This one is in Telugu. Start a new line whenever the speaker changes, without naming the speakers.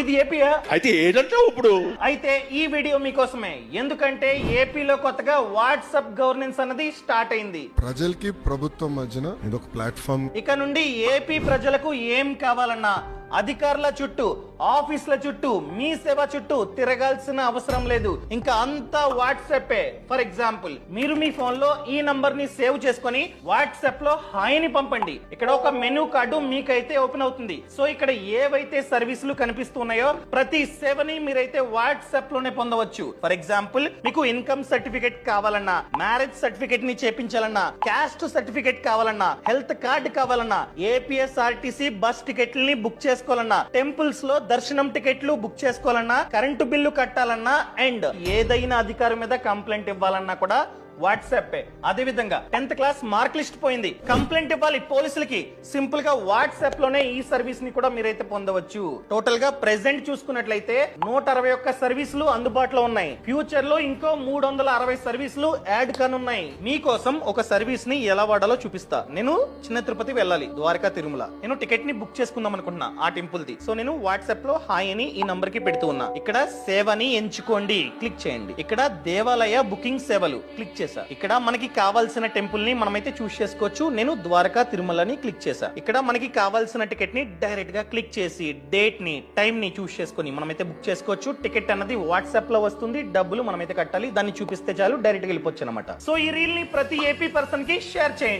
ఇది ఏపీయా?
అయితే ఏంటంటావు ఇప్పుడు?
అయితే ఈ వీడియో మీకోసమే. ఎందుకంటే ఏపీలో కొత్తగా వాట్సాప్ గవర్నెన్స్ అన్నది స్టార్ట్ అయింది.
ప్రజలకి ప్రభుత్వం మధ్యన ఇదొక ప్లాట్ఫామ్.
ఇక నుండి ఏపీ ప్రజలకు ఏం కావాలన్నా అధికారుల చుట్టూ, ఆఫీసుల చుట్టూ, మీ సేవ చుట్టూ తిరగాల్సిన అవసరం లేదు. ఇంకా అంతా వాట్సాపే. ఫర్ ఎగ్జాంపుల్, మీరు మీ ఫోన్ లో ఈ నంబర్ ని సేవ్ చేసుకొని వాట్సాప్ లో హాయ్ ని పంపండి. ఇక్కడ ఒక మెనూ కార్డు మీకైతే ఓపెన్ అవుతుంది. సో ఇక్కడ ఏవైతే సర్వీసులు కనిపిస్తున్నాయో ప్రతి సేవని మీరైతే వాట్సాప్ లోనే పొందవచ్చు. ఫర్ ఎగ్జాంపుల్, మీకు ఇన్కమ్ సర్టిఫికేట్ కావాలన్నా, మ్యారేజ్ సర్టిఫికేట్ ని చేపించాలన్నా, క్యాస్ట్ సర్టిఫికేట్ కావాలన్నా, హెల్త్ కార్డు కావాలన్నా, ఏపీఎస్ఆర్టీసీ బస్ టికెట్లని బుక్ చేసుకోవాలన్నా, టెంపుల్స్ లో దర్శనం టికెట్లు బుక్ చేసుకోవాలన్నా, కరెంటు బిల్లు కట్టాలన్నా, అండ్ ఏదైనా అధికారి మీద కంప్లైంట్ ఇవ్వాలన్నా కూడా వాట్సాప్. అదే విధంగా 10th క్లాస్ మార్క్ లిస్ట్ పోయింది, కంప్లైంట్ ఇవ్వాలి పోలీసులకి, సింపుల్ గా వాట్సాప్ లోనే ఈ సర్వీస్ ని కూడా మీరైతే పొందవచ్చు. టోటల్ గా ప్రెసెంట్ చూసుకున్నట్లయితే 161 సర్వీసులు అందుబాటులో ఉన్నాయి. ఫ్యూచర్ లో ఇంకో 360 సర్వీసులు యాడ్ కానున్నాయి. మీకోసం ఒక సర్వీస్ ని ఎలా వాడాలో చూపిస్తా. నేను చిన్న తిరుపతి వెళ్ళాలి, ద్వారకా తిరుమల. నేను టికెట్ ని బుక్ చేసుకుందాం అనుకుంటున్నా ఆ టెంపుల్ ది. సో నేను వాట్సాప్ లో హాయ్ అని ఈ నంబర్ కి పెడుతూ ఉన్నా. ఇక్కడ సేవని ఎంచుకోండి, క్లిక్ చేయండి. ఇక్కడ దేవాలయ బుకింగ్ సేవలు క్లిక్ చేయండి. ఇక్కడ మనకి కావాల్సిన టెంపుల్ ని మనమైతే చూస్ చేసుకోవచ్చు. నేను ద్వారకా తిరుమలని క్లిక్ చేశా. ఇక్కడ మనకి కావాల్సిన టికెట్ ని డైరెక్ట్ గా క్లిక్ చేసి డేట్ ని, టైం ని చూస్ చేసుకొని మనమైతే బుక్ చేసుకోవచ్చు. టికెట్ అన్నది వాట్సాప్ లో వస్తుంది, డబ్బులు మనమైతే కట్టాలి. దాన్ని చూపిస్తే చాలు, డైరెక్ట్ గా వెళ్ళిపోవచ్చు అనమాట. సో ఈ రీల్ ని ప్రతి ఏపీ పర్సన్ కి షేర్ చేయండి.